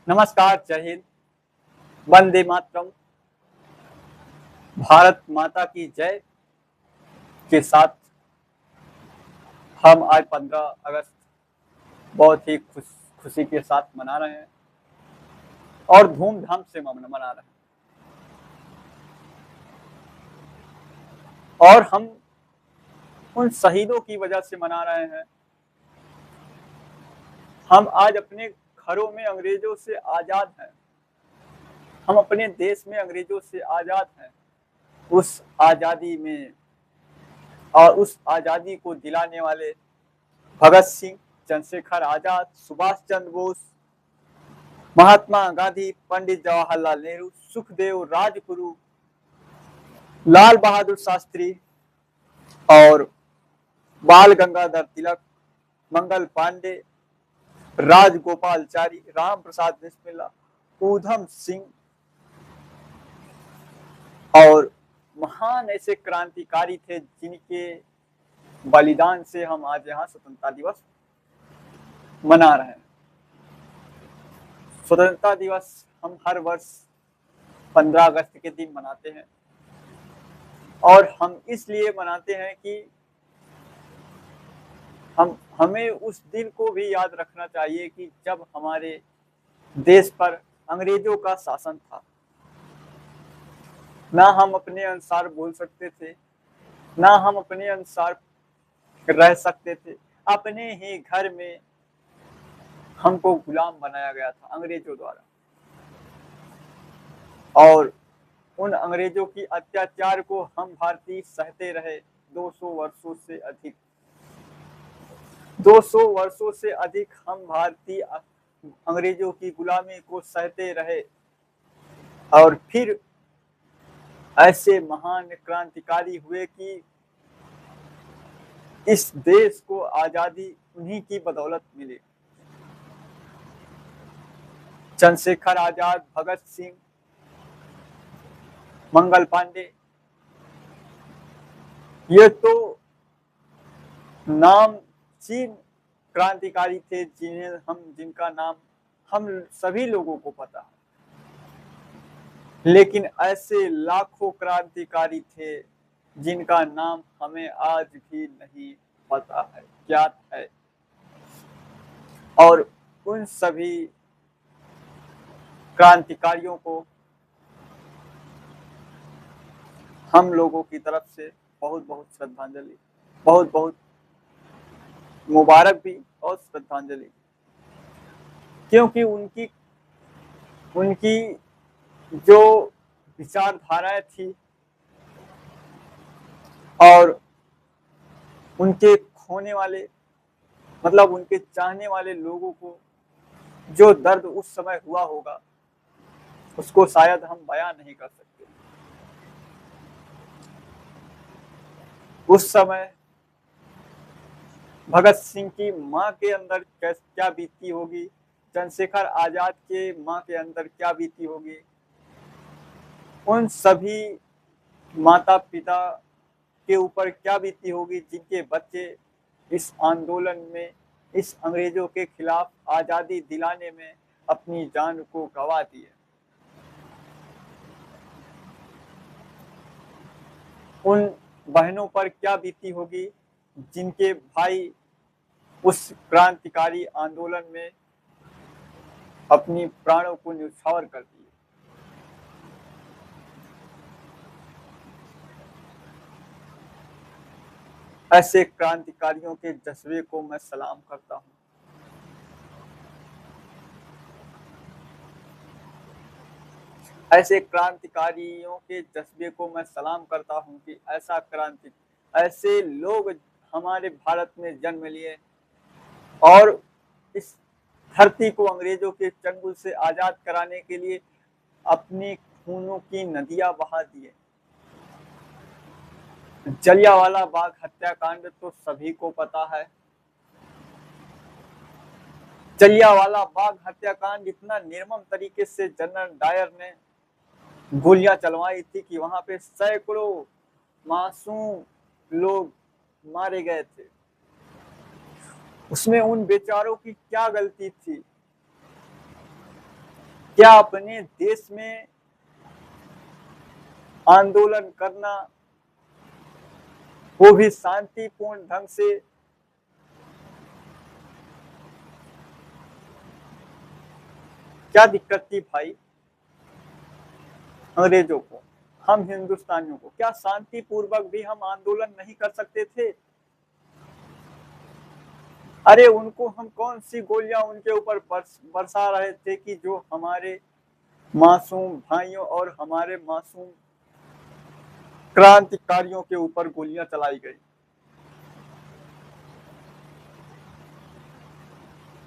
नमस्कार, जय हिंद, वंदे मातरम, भारत माता की जय के साथ हम आज 15 अगस्त बहुत ही खुशी के साथ मना रहे हैं और धूमधाम से मना रहे हैं और हम उन शहीदों की वजह से मना रहे हैं। हम आज अपने घरों में अंग्रेजों से आज़ाद हैं, हम अपने देश में अंग्रेजों से आज़ाद हैं। उस आज़ादी में और उस आज़ादी को दिलाने वाले भगत सिंह, चंद्रशेखर आज़ाद, सुभाष चंद्र बोस, महात्मा गांधी, पंडित जवाहरलाल नेहरू, सुखदेव, राजगुरु, लाल बहादुर शास्त्री और बाल गंगाधर तिलक, मंगल पांडे, राजगोपालचारी, राम प्रसाद बिस्मिल्ला, ऊधम सिंह और महान ऐसे क्रांतिकारी थे जिनके बलिदान से हम आज यहाँ स्वतंत्रता दिवस मना रहे हैं। स्वतंत्रता दिवस हम हर वर्ष 15 अगस्त के दिन मनाते हैं और हम इसलिए मनाते हैं कि हमें उस दिन को भी याद रखना चाहिए कि जब हमारे देश पर अंग्रेजों का शासन था। ना हम अपने अनुसार बोल सकते थे, ना हम अपने अनुसार रह सकते थे। अपने ही घर में हमको गुलाम बनाया गया था अंग्रेजों द्वारा और उन अंग्रेजों की अत्याचार को हम भारतीय सहते रहे 200 वर्षों से अधिक। 200 वर्षों से अधिक हम भारतीय अंग्रेजों की गुलामी को सहते रहे और फिर ऐसे महान क्रांतिकारी हुए कि इस देश को आजादी उन्हीं की बदौलत मिली। चंद्रशेखर आजाद, भगत सिंह, मंगल पांडे, ये तो नाम चीन क्रांतिकारी थे जिनका नाम हम सभी लोगों को पता है, लेकिन ऐसे लाखों क्रांतिकारी थे जिनका नाम हमें आज भी नहीं पता है, ज्ञात है। और उन सभी क्रांतिकारियों को हम लोगों की तरफ से बहुत बहुत श्रद्धांजलि, बहुत बहुत मुबारक भी और श्रद्धांजलि, क्योंकि उनकी जो विचारधाराएं थी और उनके खोने वाले मतलब उनके चाहने वाले लोगों को जो दर्द उस समय हुआ होगा उसको शायद हम बयां नहीं कर सकते। उस समय भगत सिंह की मां के अंदर क्या बीती होगी, चंद्रशेखर आजाद के मां के अंदर क्या बीती होगी, उन सभी माता पिता के ऊपर क्या बीती होगी जिनके बच्चे इस आंदोलन में, इस अंग्रेजों के खिलाफ आजादी दिलाने में अपनी जान को गंवा दिए। उन बहनों पर क्या बीती होगी जिनके भाई उस क्रांतिकारी आंदोलन में अपनी प्राणों को न्यौछावर कर दिए। ऐसे क्रांतिकारियों के जज्बे को मैं सलाम करता हूं। ऐसे क्रांतिकारियों के जज्बे को मैं सलाम करता हूं कि ऐसे लोग हमारे भारत में जन्म लिए और इस धरती को अंग्रेजों के चंगुल से आजाद कराने के लिए अपनी खूनों की नदियां बहा दिए। जलियांवाला बाग हत्याकांड तो सभी को पता है। जलियांवाला बाग हत्याकांड इतना निर्मम तरीके से जनरल डायर ने गोलियां चलवाई थी कि वहां पे सैकड़ों मासूम लोग मारे गए थे। उसमें उन बेचारों की क्या गलती थी क्या अपने देश में आंदोलन करना, वो भी शांतिपूर्ण ढंग से, क्या दिक्कत थी भाई अंग्रेजों को? हम हिंदुस्तानियों को क्या शांतिपूर्वक भी हम आंदोलन नहीं कर सकते थे? अरे उनको हम कौन सी गोलियां उनके ऊपर बरसा रहे थे कि जो हमारे मासूम भाइयों और हमारे मासूम क्रांतिकारियों के ऊपर गोलियां चलाई गई।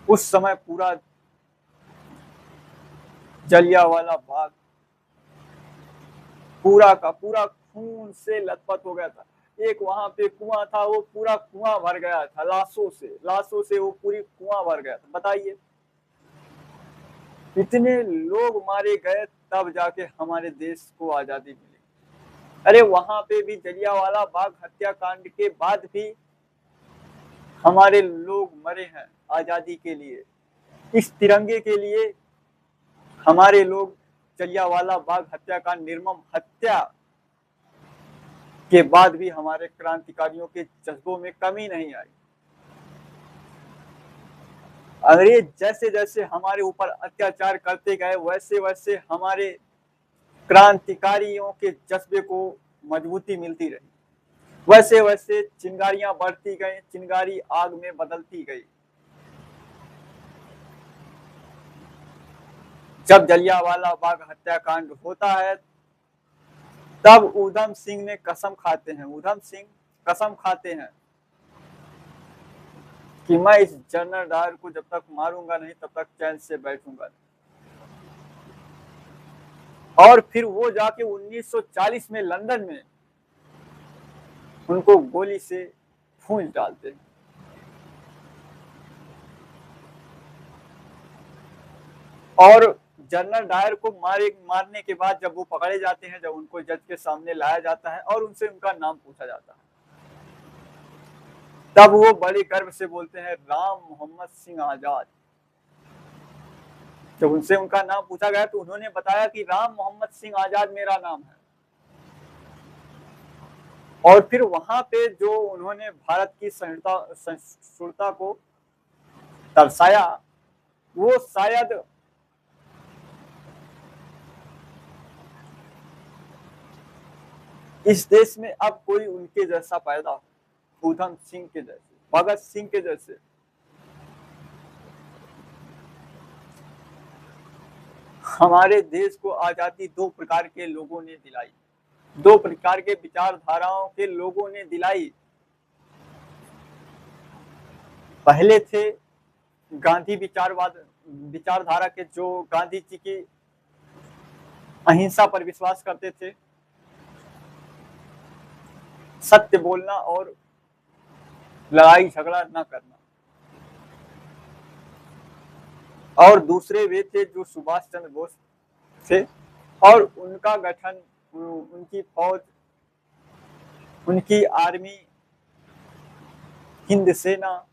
उस समय पूरा जलियांवाला बाग पूरा का पूरा खून से लथपथ हो गया था। एक वहां पे कुआं था, वो पूरा कुआं भर गया था लाशों से वो पूरी कुआं भर गया था। बताइए इतने लोग मारे गए तब जाके हमारे देश को आजादी मिली। अरे वहां पे भी जलियांवाला बाग हत्याकांड के बाद भी हमारे लोग मरे हैं आजादी के लिए, इस तिरंगे के लिए। हमारे लोग जलियांवाला बाग हत्याकांड, निर्मम हत्या के बाद भी हमारे क्रांतिकारियों के जज्बों में कमी नहीं आई। अंग्रेज जैसे जैसे हमारे ऊपर अत्याचार करते गए वैसे वैसे हमारे क्रांतिकारियों के जज्बे को मजबूती मिलती रही, वैसे वैसे चिंगारियां बढ़ती गई, चिंगारी आग में बदलती गई। जब जलियांवाला बाग हत्याकांड होता है तब ऊधम सिंह ने कसम खाते हैं, ऊधम सिंह कसम खाते हैं कि मैं इस जनरल डायर को जब तक मारूंगा नहीं तब तक चैन से बैठूंगा नहीं। और फिर वो जाके 1940 में लंदन में उनको गोली से फूंक डालते हैं। और जनरल डायर को मारने के बाद जब वो पकड़े जाते हैं, जब उनको जज के सामने लाया जाता है और उनसे उनका नाम पूछा जाता है, तब वो बड़े गर्व से बोलते हैं राम मोहम्मद सिंह आजाद। जब उनसे उनका नाम पूछा गया तो उन्होंने बताया कि राम मोहम्मद सिंह आजाद मेरा नाम है। और फिर वहां पे जो उन्होंने भारत की सहिष्णुता को दर्शाया, वो शायद इस देश में अब कोई उनके जैसा पैदा हो, ऊधम सिंह के जैसे, भगत सिंह के जैसे। हमारे देश को आजादी दो प्रकार के लोगों ने दिलाई, दो प्रकार के विचारधाराओं के लोगों ने दिलाई। पहले थे गांधी विचारधारा के, जो गांधी जी की अहिंसा पर विश्वास करते थे, सत्य बोलना और लड़ाई झगड़ा न करना। और दूसरे वे थे जो सुभाष चंद्र बोस थे, और उनका गठन, उनकी फौज, उनकी आर्मी, हिंद सेना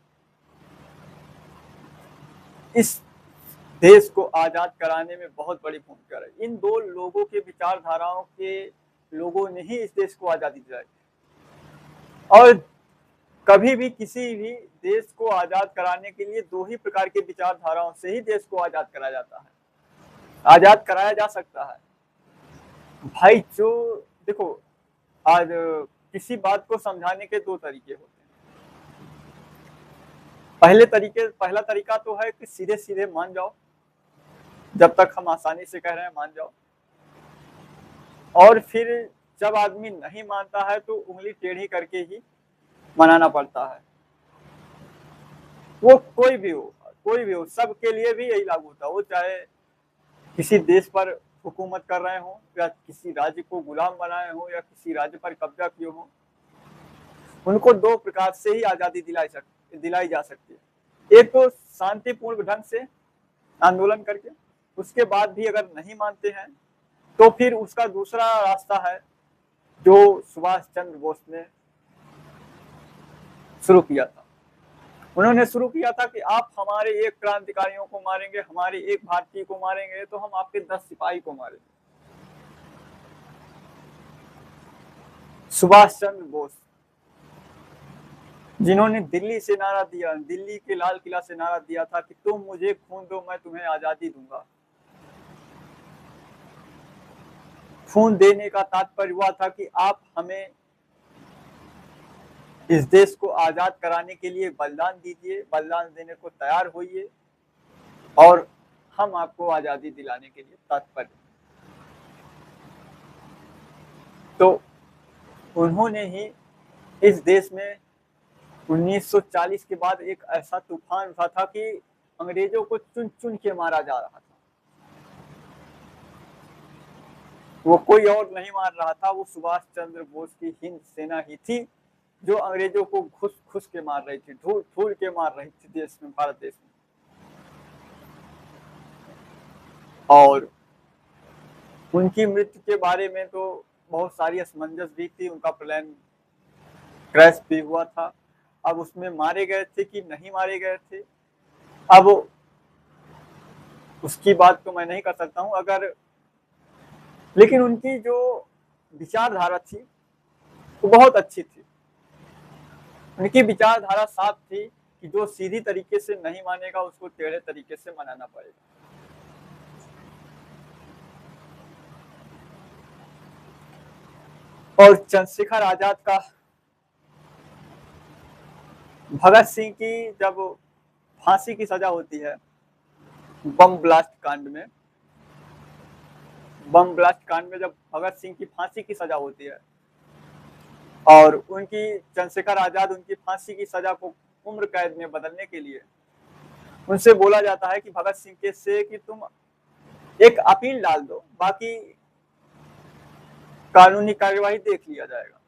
इस देश को आजाद कराने में बहुत बड़ी भूमिका रही। इन दो लोगों के विचारधाराओं के लोगों ने ही इस देश को आजादी दिलाई। और कभी भी किसी भी देश को आजाद कराने के लिए दो ही प्रकार के विचारधाराओं से ही देश को आजाद कराया जाता है, आजाद कराया जा सकता है भाई। जो देखो, आज किसी बात को समझाने के दो तरीके होते हैं। पहला तरीका तो है कि सीधे सीधे मान जाओ, जब तक हम आसानी से कह रहे हैं मान जाओ। और फिर जब आदमी नहीं मानता है तो उंगली टेढ़ी करके ही मनाना पड़ता है। वो कोई भी हो, सबके लिए भी यही लागू होता है। वो चाहे किसी देश पर हुकूमत कर रहे हो, या किसी राज्य को गुलाम बनाए हो, या किसी राज्य पर कब्जा किए हो, उनको दो प्रकार से ही आजादी दिलाई जा सकती है। एक तो शांतिपूर्ण ढंग से आंदोलन करके, उसके बाद भी अगर नहीं मानते हैं तो फिर उसका दूसरा रास्ता है जो सुभाष चंद्र बोस ने शुरू किया था, उन्होंने शुरू किया था कि आप हमारे एक क्रांतिकारियों को मारेंगे, हमारे एक भारतीय को मारेंगे तो हम आपके 10 सिपाही को मारेंगे। सुभाष चंद्र बोस, जिन्होंने दिल्ली से नारा दिया, दिल्ली के लाल किला से नारा दिया था कि तुम मुझे खून दो, मैं तुम्हें आजादी दूंगा। खून देने का तात्पर्य हुआ था कि आप हमें इस देश को आजाद कराने के लिए बलिदान दीजिए, बलिदान देने को तैयार होइए और हम आपको आजादी दिलाने के लिए तत्पर। तो उन्होंने ही इस देश में 1940 के बाद एक ऐसा तूफान उठा था कि अंग्रेजों को चुन चुन के मारा जा रहा था। वो कोई और नहीं मार रहा था, वो सुभाष चंद्र बोस की हिंद सेना ही थी जो अंग्रेजों को घुस घुस के मार रही थी, धूल धूल के मार रही थी देश में, भारत देश में। और उनकी मृत्यु के बारे में तो बहुत सारी असमंजस भी थी, उनका प्लेन क्रैश भी हुआ था। अब उसमें मारे गए थे कि नहीं मारे गए थे, अब उसकी बात तो मैं नहीं कर सकता हूं। अगर लेकिन उनकी जो विचारधारा थी वो बहुत अच्छी थी। उनकी विचारधारा साफ थी कि जो सीधी तरीके से नहीं मानेगा उसको टेढ़े तरीके से मनाना पड़ेगा। और चंद्रशेखर आजाद का भगत सिंह की जब फांसी की सजा होती है बम ब्लास्ट कांड में, जब भगत सिंह की फांसी की सजा होती है और उनकी चंद्रशेखर आजाद उनकी फांसी की सजा को उम्र कैद में बदलने के लिए उनसे बोला जाता है कि भगत सिंह के से कि तुम एक अपील डाल दो, बाकी कानूनी कार्यवाही देख लिया जाएगा।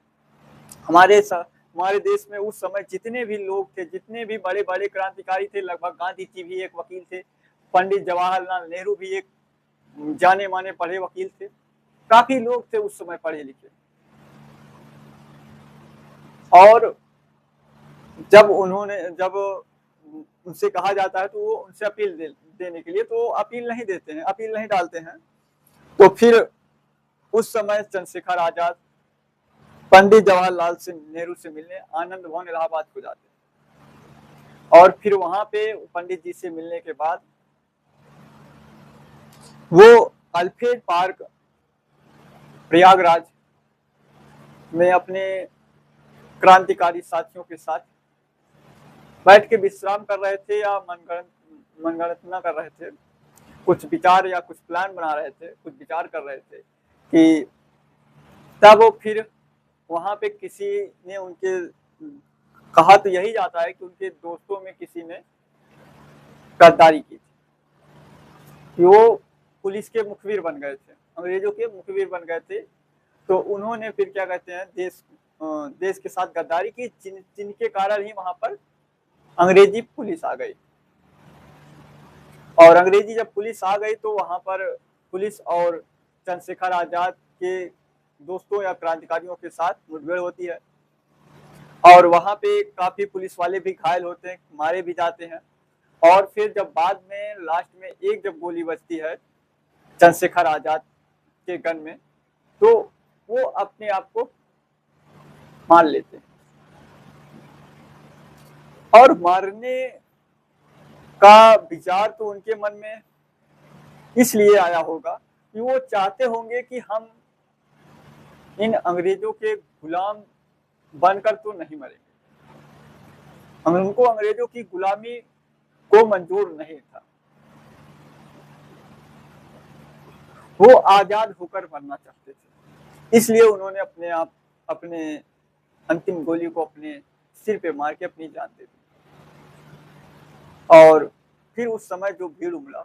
हमारे देश में उस समय जितने भी लोग थे, जितने भी बड़े बड़े क्रांतिकारी थे, लगभग गांधी जी भी एक वकील थे, पंडित जवाहरलाल नेहरू भी एक जाने माने पढ़े वकील थे, काफी लोग थे उस समय पढ़े लिखे। और जब उनसे कहा जाता है तो वो उनसे अपील देने के लिए, तो अपील नहीं देते हैं, अपील नहीं डालते हैं। तो फिर उस समय चंद्रशेखर आजाद पंडित जवाहरलाल नेहरू से मिलने आनंद भवन इलाहाबाद को जाते हैं और फिर वहां पे पंडित जी से मिलने के बाद वो अल्फ्रेड पार्क प्रयागराज में अपने क्रांतिकारी साथियों के साथ बैठ के विश्राम कर रहे थे या मनगणना कर रहे थे, कुछ विचार या कुछ प्लान बना रहे थे, कुछ विचार कर रहे थे कि तब वो फिर वहां पे किसी ने उनके कहा तो यही जाता है कि उनके दोस्तों में किसी ने गद्दारी की थी कि वो पुलिस के मुखबिर बन गए थे, अंग्रेजों के मुखबिर बन गए थे। तो उन्होंने फिर क्या कहते हैं देश के साथ गद्दारी की, जिनके कारण ही वहां पर अंग्रेजी पुलिस आ गई। और अंग्रेजी जब पुलिस आ गई तो वहां पर पुलिस और चंद्रशेखर आजाद के दोस्तों या क्रांतिकारियों के साथ मुठभेड़ होती है और वहां पे काफी पुलिस वाले भी घायल होते हैं, मारे भी जाते हैं। और फिर जब बाद में लास्ट में जब गोली बजती है चंद्रशेखर आजाद के गन में, तो वो अपने आप को मार लेते हैं। और मारने का विचार तो उनके मन में इसलिए आया होगा कि वो चाहते होंगे कि हम इन अंग्रेजों के गुलाम बनकर तो नहीं मरेंगे, उनको अंग्रेजों की गुलामी को मंजूर नहीं था, वो आजाद होकर मरना चाहते थे। इसलिए उन्होंने अपने अंतिम गोली को अपने सिर पे मार के अपनी जान दे दी। और फिर उस समय जो भीड़ उमड़ा,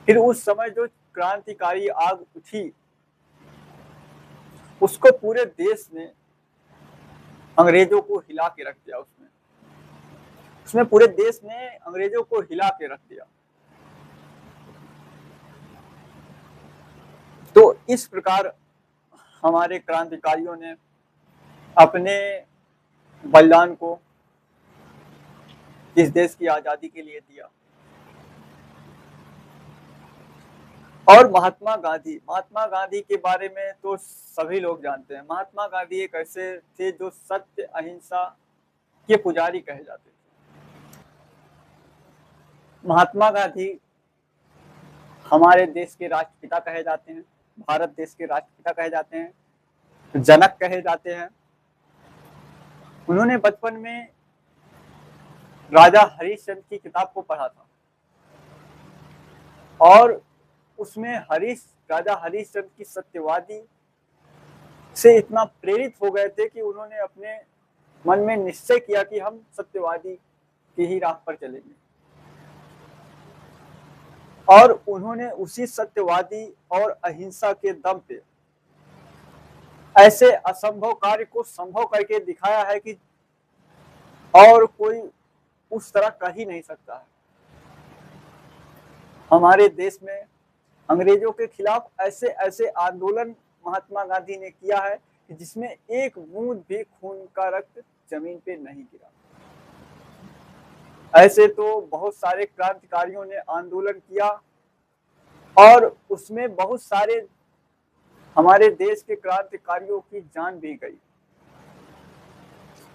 फिर उस समय जो क्रांतिकारी आग उठी, उसको पूरे देश ने अंग्रेजों को हिला के रख दिया। उसमें पूरे देश ने अंग्रेजों को हिला के रख दिया। तो इस प्रकार हमारे क्रांतिकारियों ने अपने बलिदान को इस देश की आजादी के लिए दिया। और महात्मा गांधी के बारे में तो सभी लोग जानते हैं। महात्मा गांधी एक ऐसे थे जो सत्य अहिंसा के पुजारी कहे जाते थे। महात्मा गांधी हमारे देश के राष्ट्रपिता कहे जाते हैं, भारत देश के राष्ट्रपिता कहे जाते हैं, जनक कहे जाते हैं। उन्होंने बचपन में राजा हरिश्चंद्र की किताब को पढ़ा था और उसमें राजा हरिश्चंद्र की सत्यवादी से इतना प्रेरित हो गए थे कि उन्होंने अपने मन में निश्चय किया कि हम सत्यवादी की ही राह पर चलेंगे। और उन्होंने उसी सत्यवादी और अहिंसा के दम पे ऐसे असंभव कार्य को संभव करके दिखाया है कि और कोई उस तरह कर ही नहीं सकता है। हमारे देश में अंग्रेजों के खिलाफ ऐसे ऐसे आंदोलन महात्मा गांधी ने किया है कि जिसमें एक बूंद भी खून का रक्त जमीन पे नहीं गिरा। ऐसे तो बहुत सारे क्रांतिकारियों ने आंदोलन किया और उसमें बहुत सारे हमारे देश के क्रांतिकारियों की जान भी गई,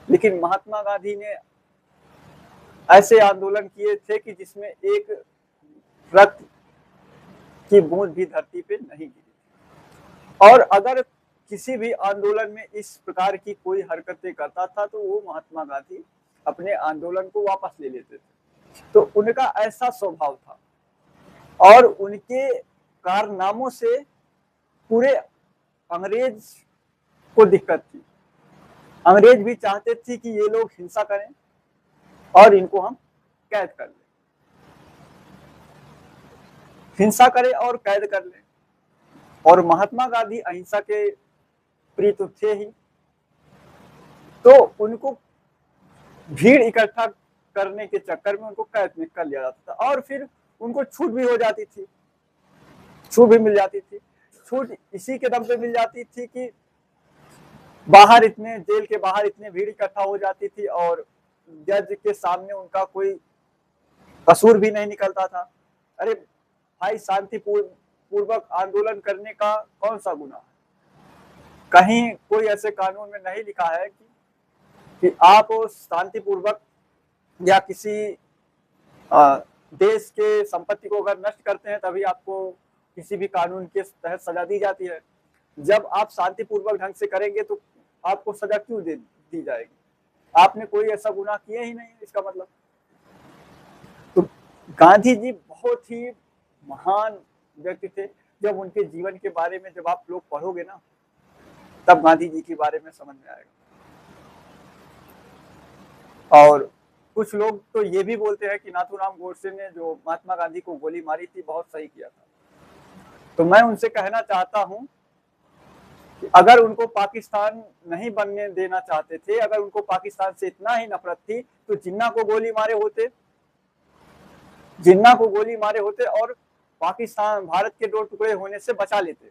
लेकिन महात्मा गांधी ने ऐसे आंदोलन किए थे कि जिसमें एक रक्त की बूंद भी धरती पे नहीं गिरी। और अगर किसी भी आंदोलन में इस प्रकार की कोई हरकतें करता था तो वो महात्मा गांधी अपने आंदोलन को वापस ले लेते थे। तो उनका ऐसा स्वभाव था और उनके कारनामों से पूरे अंग्रेज को दिक्कत थी। अंग्रेज भी चाहते थे कि ये लोग हिंसा करें और इनको हम कैद कर लें, हिंसा करें और कैद कर लें। और महात्मा गांधी अहिंसा के प्रिय तो थे ही, तो उनको भीड़ इकट्ठा करने के चक्कर में उनको कैद में कर लिया जाता था और फिर उनको छूट भी हो जाती थी, छूट भी मिल जाती थी। छूट इसी के दम पे मिल जाती थी कि बाहर इतने जेल के बाहर इतने भीड़ इकट्ठा हो जाती थी और जज के सामने उनका कोई कसूर भी नहीं निकलता था। अरे भाई, शांतिपूर्वक आंदोलन करने का कौन सा गुनाह है? कहीं कोई ऐसे कानून में नहीं लिखा है कि आप शांतिपूर्वक या किसी देश के संपत्ति को अगर नष्ट करते हैं तभी आपको किसी भी कानून के तहत सजा दी जाती है। जब आप शांतिपूर्वक ढंग से करेंगे तो आपको सजा क्यों दी जाएगी? आपने कोई ऐसा गुनाह किया ही नहीं, इसका मतलब। तो गांधी जी बहुत ही महान व्यक्ति थे। जब उनके जीवन के बारे में जब आप लोग पढ़ोगे ना, तब गांधी जी के बारे में समझ में आएगा। और कुछ लोग तो ये भी बोलते हैं कि नाथूराम गोडसे ने जो महात्मा गांधी को गोली मारी थी बहुत सही किया था। तो मैं उनसे कहना चाहता हूं कि अगर उनको पाकिस्तान नहीं बनने देना चाहते थे, अगर उनको पाकिस्तान से इतना ही नफरत थी तो जिन्ना को गोली मारे होते और पाकिस्तान भारत के 2 टुकड़े होने से बचा लेते,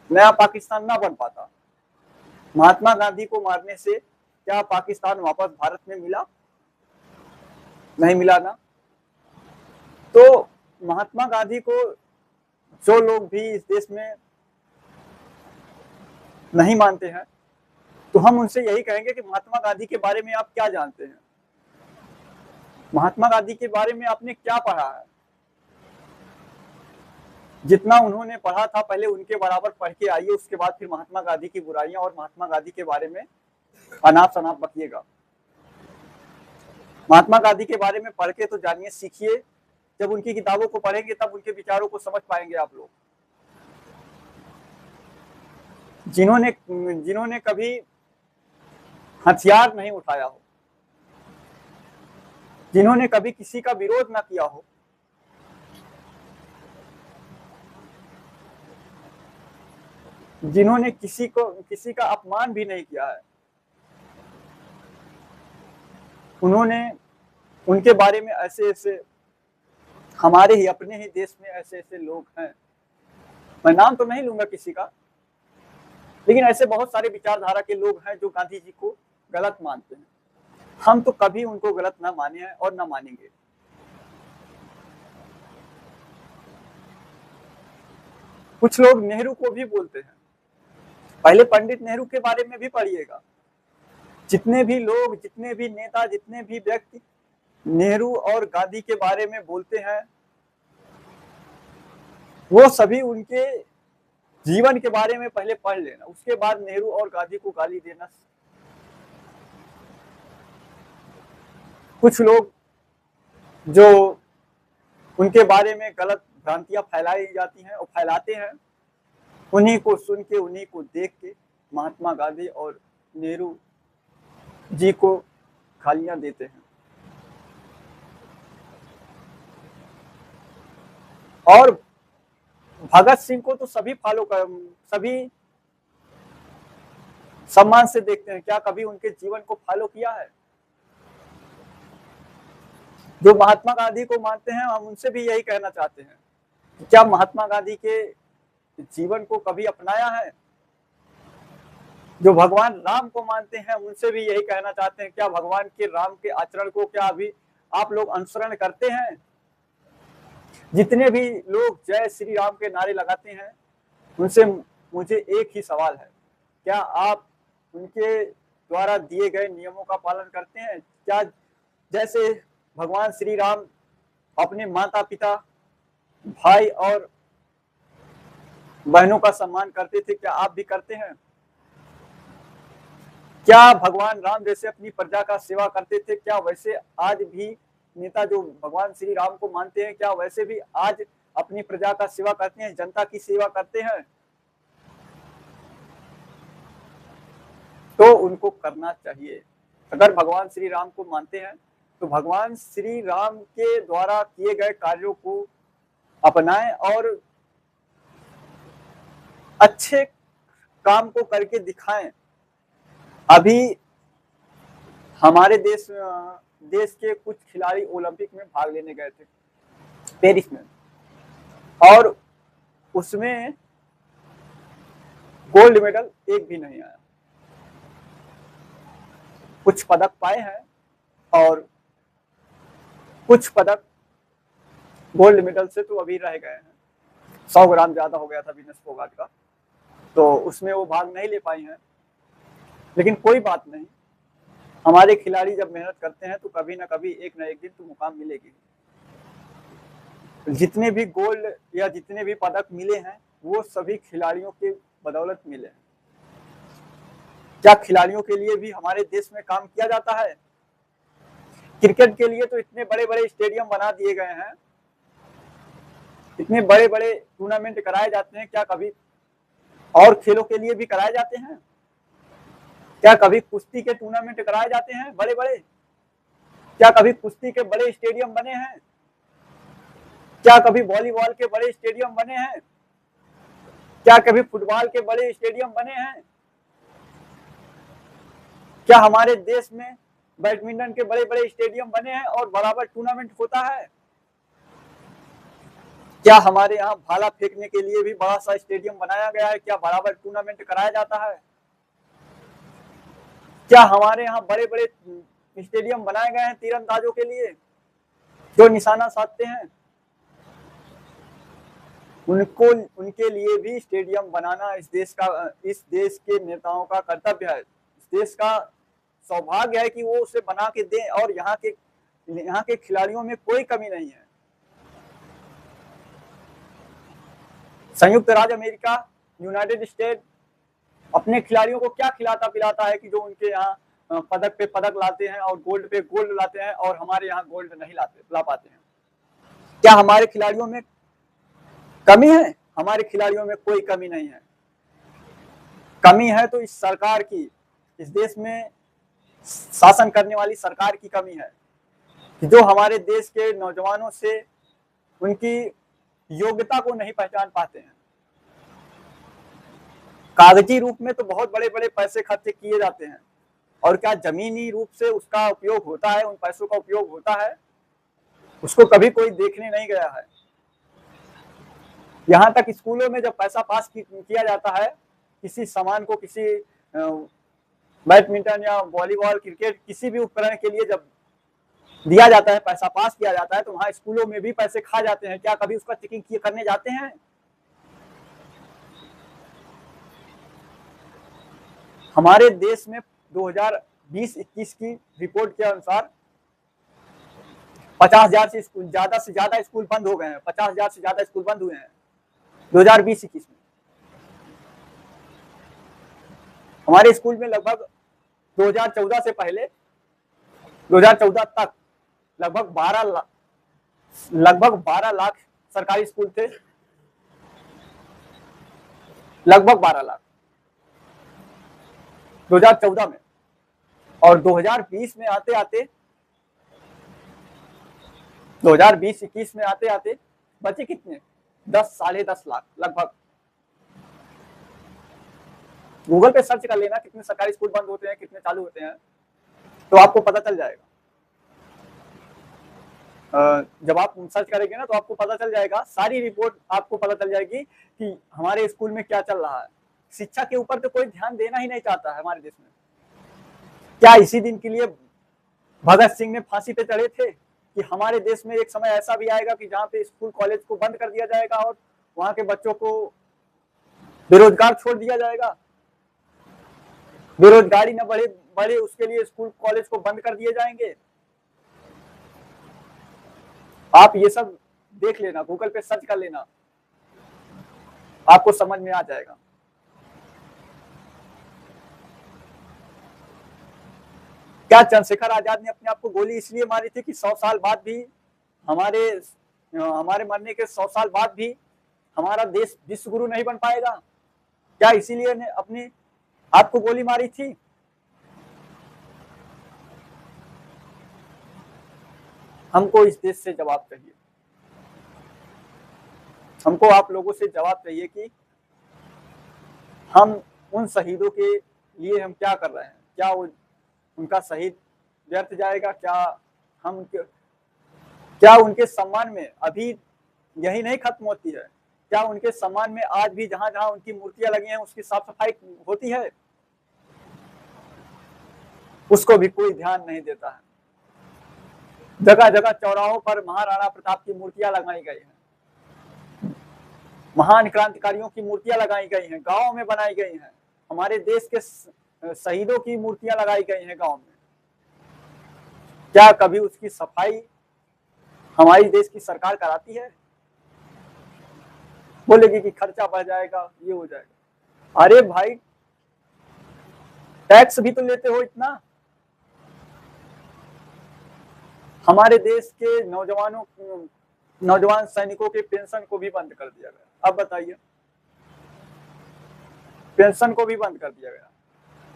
नया पाकिस्तान ना बन पाता। महात्मा गांधी को मारने से क्या पाकिस्तान वापस भारत में मिला? नहीं मिला ना। तो महात्मा गांधी को जो लोग भी इस देश में नहीं मानते हैं, तो हम उनसे यही कहेंगे कि महात्मा गांधी के बारे में आप क्या जानते हैं? महात्मा गांधी के बारे में आपने क्या पढ़ा है? जितना उन्होंने पढ़ा था पहले उनके बराबर पढ़ के आइए, उसके बाद फिर महात्मा गांधी की बुराइयां और महात्मा गांधी के बारे में अनाप शनाप बकिएगा। महात्मा गांधी के बारे में पढ़ के तो जानिए, सीखिए। जब उनकी किताबों को पढ़ेंगे तब उनके विचारों को समझ पाएंगे आप लोग। जिन्होंने कभी हथियार नहीं उठाया हो, जिन्होंने कभी किसी का विरोध ना किया हो, जिन्होंने किसी का अपमान भी नहीं किया है, उनके बारे में ऐसे हमारे ही अपने ही देश में ऐसे लोग हैं। मैं नाम तो नहीं लूंगा किसी का, लेकिन ऐसे बहुत सारे विचारधारा के लोग हैं जो गांधी जी को गलत मानते हैं। हम तो कभी उनको गलत ना माने हैं और ना मानेंगे। कुछ लोग नेहरू को भी बोलते हैं, पहले पंडित नेहरू के बारे में भी पढ़िएगा। जितने भी लोग, जितने भी नेता, जितने भी व्यक्ति नेहरू और गांधी के बारे में बोलते हैं, वो सभी उनके जीवन के बारे में पहले पढ़ लेना, उसके बाद नेहरू और गांधी को गाली देना। कुछ लोग जो उनके बारे में गलत भ्रांतियां फैलाई जाती हैं और फैलाते हैं, उन्हीं को सुन के, उन्हीं को देख के महात्मा गांधी और नेहरू जी को गालियां देते हैं। और भगत सिंह को तो सभी फॉलो कर, सभी सम्मान से देखते हैं। क्या कभी उनके जीवन को फॉलो किया है? जो महात्मा गांधी को मानते हैं, हम उनसे भी यही कहना चाहते हैं, क्या महात्मा गांधी के जीवन को कभी अपनाया है? जो भगवान राम को मानते हैं, उनसे भी यही कहना चाहते हैं, क्या भगवान के राम के आचरण को क्या अभी आप लोग अनुसरण करते हैं? जितने भी लोग जय श्री राम के नारे लगाते हैं, उनसे मुझे एक ही सवाल है, क्या आप उनके द्वारा दिए गए नियमों का पालन करते हैं? क्या जैसे भगवान श्री राम अपने माता पिता, भाई और बहनों का सम्मान करते थे, क्या आप भी करते हैं? क्या भगवान राम जैसे अपनी प्रजा का सेवा करते थे, क्या वैसे आज भी नेता जो भगवान श्री राम को मानते हैं, क्या वैसे भी आज अपनी प्रजा का सेवा करते हैं, जनता की सेवा करते हैं? तो उनको करना चाहिए। अगर भगवान श्री राम को मानते हैं तो भगवान श्री राम के द्वारा किए गए कार्यों को अपनाएं और अच्छे काम को करके दिखाएं। अभी हमारे देश के कुछ खिलाड़ी ओलंपिक में भाग लेने गए थे पेरिस में, और उसमें गोल्ड मेडल एक भी नहीं आया। कुछ पदक पाए हैं और कुछ पदक गोल्ड मेडल से तो अभी रह गए हैं। 100 ग्राम ज्यादा हो गया था विनेश फोगाट का, तो उसमें वो भाग नहीं ले पाई हैं। लेकिन कोई बात नहीं, हमारे खिलाड़ी जब मेहनत करते हैं तो कभी ना कभी एक ना एक दिन तो मुकाम मिलेगी। जितने भी गोल्ड या जितने भी पदक मिले हैं, वो सभी खिलाड़ियों के बदौलत मिले हैं। क्या खिलाड़ियों के लिए भी हमारे देश में काम किया जाता है? क्रिकेट के लिए तो इतने बड़े बड़े स्टेडियम बना दिए गए हैं, इतने बड़े बड़े टूर्नामेंट कराए जाते हैं, क्या कभी और खेलों के लिए भी कराए जाते हैं? क्या कभी कुश्ती के टूर्नामेंट कराए जाते हैं बड़े बड़े? क्या कभी कुश्ती के बड़े स्टेडियम बने हैं? क्या कभी वॉलीबॉल के बड़े स्टेडियम बने हैं? क्या कभी फुटबॉल के बड़े स्टेडियम बने हैं? क्या हमारे देश में बैडमिंटन के बड़े बड़े स्टेडियम बने हैं और बराबर टूर्नामेंट होता है? क्या हमारे यहाँ भाला फेंकने के लिए भी बड़ा सा स्टेडियम बनाया गया है? क्या बराबर टूर्नामेंट कराया जाता है? क्या हमारे यहाँ बड़े बड़े स्टेडियम बनाए गए हैं तीरंदाजों के लिए जो निशाना साधते हैं? उनके लिए भी स्टेडियम बनाना इस देश के नेताओं का कर्तव्य है। इस देश का सौभाग्य है कि वो उसे बना के दें, और यहाँ के खिलाड़ियों में कोई कमी नहीं है। संयुक्त राज्य अमेरिका, यूनाइटेड स्टेट अपने खिलाड़ियों को क्या खिलाता पिलाता है कि जो उनके यहाँ पदक पे पदक लाते हैं और गोल्ड पे गोल्ड लाते हैं, और हमारे यहाँ गोल्ड नहीं ला पाते हैं। क्या हमारे खिलाड़ियों में कमी है? हमारे खिलाड़ियों में कोई कमी नहीं है। कमी है तो इस सरकार की, इस देश में शासन करने वाली सरकार की कमी है कि जो हमारे देश के नौजवानों से उनकी योग्यता को नहीं पहचान पाते हैं। कागजी रूप में तो बहुत बड़े बड़े पैसे खर्च किए जाते हैं, और क्या जमीनी रूप से उसका उपयोग होता है, उन पैसों का उपयोग होता है? उसको कभी कोई देखने नहीं गया है। यहाँ तक स्कूलों में जब पैसा पास किया जाता है किसी सामान को, किसी बैडमिंटन या वॉलीबॉल, क्रिकेट, किसी भी उपकरण के लिए जब दिया जाता है, पैसा पास किया जाता है, तो वहां स्कूलों में भी पैसे खा जाते हैं। क्या कभी उसका चेकिंग करने जाते हैं? हमारे देश में 2020-21 की रिपोर्ट के अनुसार 50,000 से ज्यादा स्कूल बंद हो गए हैं। 50,000 से ज्यादा स्कूल बंद हुए हैं 2020-21 में। हमारे स्कूल में लगभग 2014 से पहले 2014 तक लगभग 12 लाख सरकारी स्कूल थे। लगभग 12 लाख 2014 में। और 2020 में आते आते 2020-21 में आते आते बचे कितने? 10-10.5 लाख लगभग। गूगल पे सर्च कर लेना कितने सरकारी स्कूल बंद होते हैं, कितने चालू होते हैं, तो आपको पता चल जाएगा। जब आप सर्च करेंगे ना तो आपको पता चल जाएगा, सारी रिपोर्ट आपको पता चल जाएगी कि हमारे स्कूल में क्या चल रहा है। शिक्षा के ऊपर तो कोई ध्यान देना ही नहीं चाहता है हमारे देश में। क्या इसी दिन के लिए भगत सिंह ने फांसी पे चढ़े थे कि हमारे देश में एक समय ऐसा भी आएगा कि जहाँ पे स्कूल कॉलेज को बंद कर दिया जाएगा और वहां के बच्चों को बेरोजगार छोड़ दिया जाएगा? बेरोजगारी न बढ़े उसके लिए स्कूल कॉलेज को बंद कर दिए जाएंगे? आप ये सब देख लेना, गूगल पे सर्च कर लेना, आपको समझ में आ जाएगा। क्या चंद्रशेखर आजाद ने अपने आप को गोली इसलिए मारी थी कि 100 साल बाद भी हमारे मरने के 100 साल बाद भी हमारा देश विश्व गुरु नहीं बन पाएगा? क्या इसीलिए ने अपने आप को गोली मारी थी? हमको इस देश से जवाब चाहिए। हमको आप लोगों से जवाब चाहिए कि हम उन शहीदों के लिए हम क्या कर रहे हैं। क्या वो उनका शहीद व्यर्थ जाएगा? क्या उनके सम्मान में अभी यही नहीं खत्म होती है? क्या उनके सम्मान में आज भी जहां जहां उनकी मूर्तियां लगी हैं उसकी साफ सफाई होती है? उसको भी कोई ध्यान नहीं देता है। जगह जगह चौराहों पर महाराणा प्रताप की मूर्तियां लगाई गई हैं, महान क्रांतिकारियों की मूर्तियां लगाई गई हैं, गांवों में बनाई गई हैं, हमारे देश के शहीदों की मूर्तियां लगाई गई हैं गांव में। क्या कभी उसकी सफाई हमारी देश की सरकार कराती है? बोलेगी कि खर्चा बढ़ जाएगा, ये हो जाएगा। अरे भाई, टैक्स भी तो लेते हो इतना। हमारे देश के नौजवान सैनिकों के पेंशन को भी बंद कर दिया गया। अब बताइए, पेंशन को भी बंद कर दिया गया।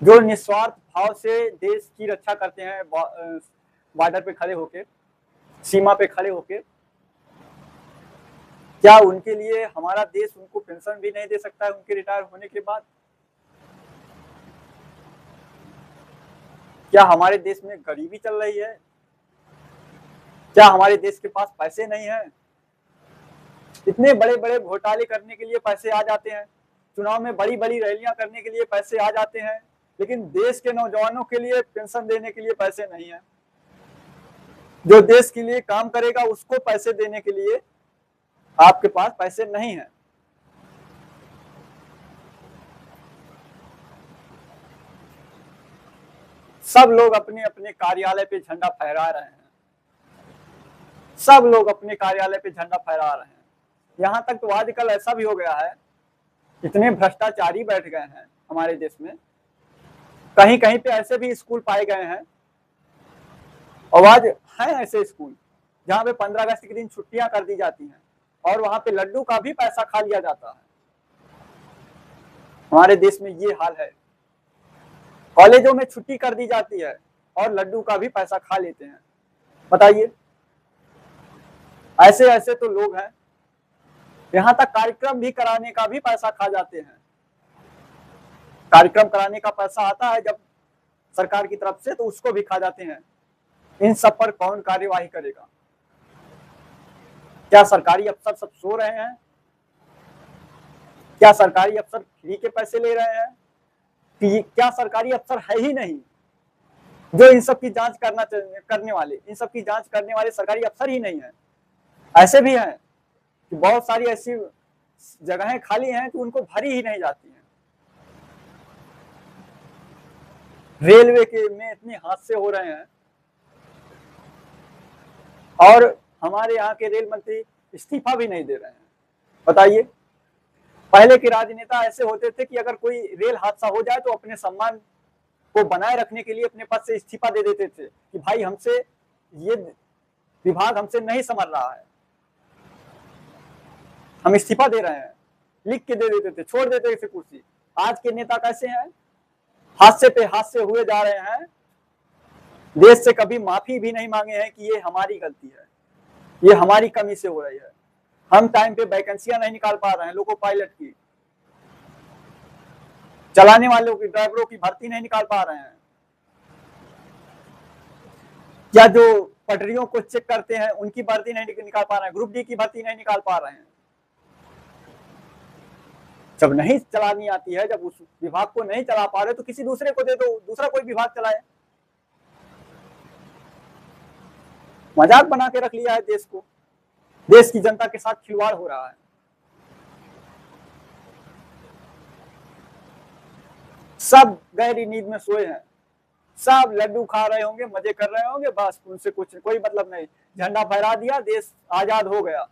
जो निस्वार्थ भाव से देश की रक्षा करते हैं, बॉर्डर पे खड़े होके, सीमा पे खड़े होके, क्या उनके लिए हमारा देश उनको पेंशन भी नहीं दे सकता है उनके रिटायर होने के बाद? क्या हमारे देश में गरीबी चल रही है? क्या हमारे देश के पास पैसे नहीं है? इतने बड़े बड़े घोटाले करने के लिए पैसे आ जाते हैं, चुनाव में बड़ी बड़ी रैलियां करने के लिए पैसे आ जाते हैं, लेकिन देश के नौजवानों के लिए पेंशन देने के लिए पैसे नहीं है। जो देश के लिए काम करेगा उसको पैसे देने के लिए आपके पास पैसे नहीं है। सब लोग अपने अपने कार्यालय पे झंडा फहरा रहे हैं। सब लोग अपने कार्यालय पे झंडा फहरा रहे हैं। यहां तक तो आजकल ऐसा भी हो गया है, इतने भ्रष्टाचारी बैठ गए हैं हमारे देश में। कहीं कहीं पे ऐसे भी स्कूल पाए गए हैं, और आज है ऐसे स्कूल जहां पे 15 अगस्त के दिन छुट्टियां कर दी जाती हैं और वहां पे लड्डू का भी पैसा खा लिया जाता है। हमारे देश में ये हाल है। कॉलेजों में छुट्टी कर दी जाती है और लड्डू का भी पैसा खा लेते हैं। बताइए, ऐसे ऐसे तो लोग हैं। यहां तक कार्यक्रम भी कराने का भी पैसा खा जाते हैं। कार्यक्रम कराने का पैसा आता है जब सरकार की तरफ से, तो उसको भी खा जाते हैं। इन सब पर कौन कार्यवाही करेगा? क्या सरकारी अफसर सब सो रहे हैं? क्या सरकारी अफसर फ्री के पैसे ले रहे हैं? कि क्या सरकारी अफसर है ही नहीं जो इन सब की जांच करने वाले, इन सब की जांच करने वाले सरकारी अफसर ही नहीं है। ऐसे भी हैं कि बहुत सारी ऐसी जगहें खाली हैं कि उनको भरी ही नहीं जाती हैं। रेलवे के में इतने हादसे हो रहे हैं और हमारे यहाँ के रेल मंत्री इस्तीफा भी नहीं दे रहे हैं। बताइए, पहले के राजनेता ऐसे होते थे कि अगर कोई रेल हादसा हो जाए तो अपने सम्मान को बनाए रखने के लिए अपने पद से इस्तीफा दे देते थे कि भाई हमसे ये विभाग हमसे नहीं संभल रहा है, हम इस्तीफा दे रहे हैं, लिख के दे देते थे, छोड़ देते थे कुर्सी। आज के नेता कैसे हैं? हादसे पे हादसे हुए जा रहे हैं, देश से कभी माफी भी नहीं मांगे हैं कि ये हमारी गलती है, ये हमारी कमी से हो रही है, हम टाइम पे वैकेंसियां नहीं निकाल पा रहे हैं, लोको पायलट की, चलाने वालों की, ड्राइवरों की भर्ती नहीं निकाल पा रहे हैं, या जो पटरियों को चेक करते हैं उनकी भर्ती नहीं निकाल पा रहे हैं, ग्रुप डी की भर्ती नहीं निकाल पा रहे हैं। जब नहीं चलानी आती है, जब उस विभाग को नहीं चला पा रहे तो किसी दूसरे को दे दो, दूसरा कोई विभाग चलाए। मजाक बना के रख लिया है देश को, देश की जनता के साथ खिलवाड़ हो रहा है। सब गहरी नींद में सोए हैं, सब लड्डू खा रहे होंगे, मजे कर रहे होंगे, बस उनसे कुछ कोई मतलब नहीं, झंडा फहरा दिया, देश आजाद हो गया।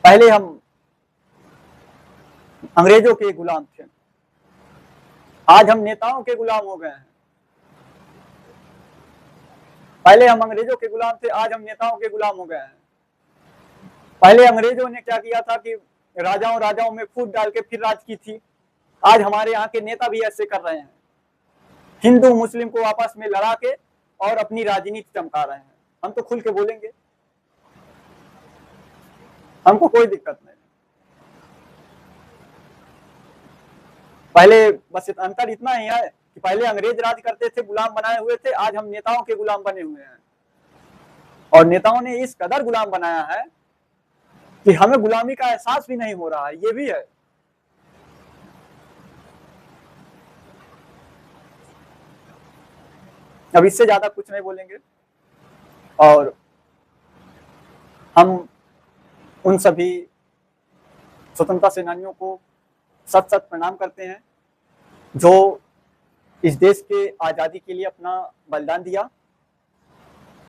पहले हम अंग्रेजों के गुलाम थे, आज हम नेताओं के गुलाम हो गए हैं। पहले हम अंग्रेजों के गुलाम थे, आज हम नेताओं के गुलाम हो गए हैं। पहले अंग्रेजों ने क्या किया था कि राजाओं में फूट डाल के फिर राज की थी, आज हमारे यहाँ के नेता भी ऐसे कर रहे हैं, हिंदू मुस्लिम को आपस में लड़ा के और अपनी राजनीति चमका रहे हैं। हम तो खुल के बोलेंगे, हमको कोई दिक्कत नहीं। पहले बस अंतर इतना ही है कि पहले अंग्रेज राज करते थे, गुलाम बनाए हुए थे, आज हम नेताओं के गुलाम बने हुए हैं, और नेताओं ने इस कदर गुलाम बनाया है कि हमें गुलामी का एहसास भी नहीं हो रहा है, ये भी है। अब इससे ज्यादा कुछ नहीं बोलेंगे, और हम उन सभी स्वतंत्रता सेनानियों को सत सत प्रणाम करते हैं जो इस देश के आजादी के लिए अपना बलिदान दिया।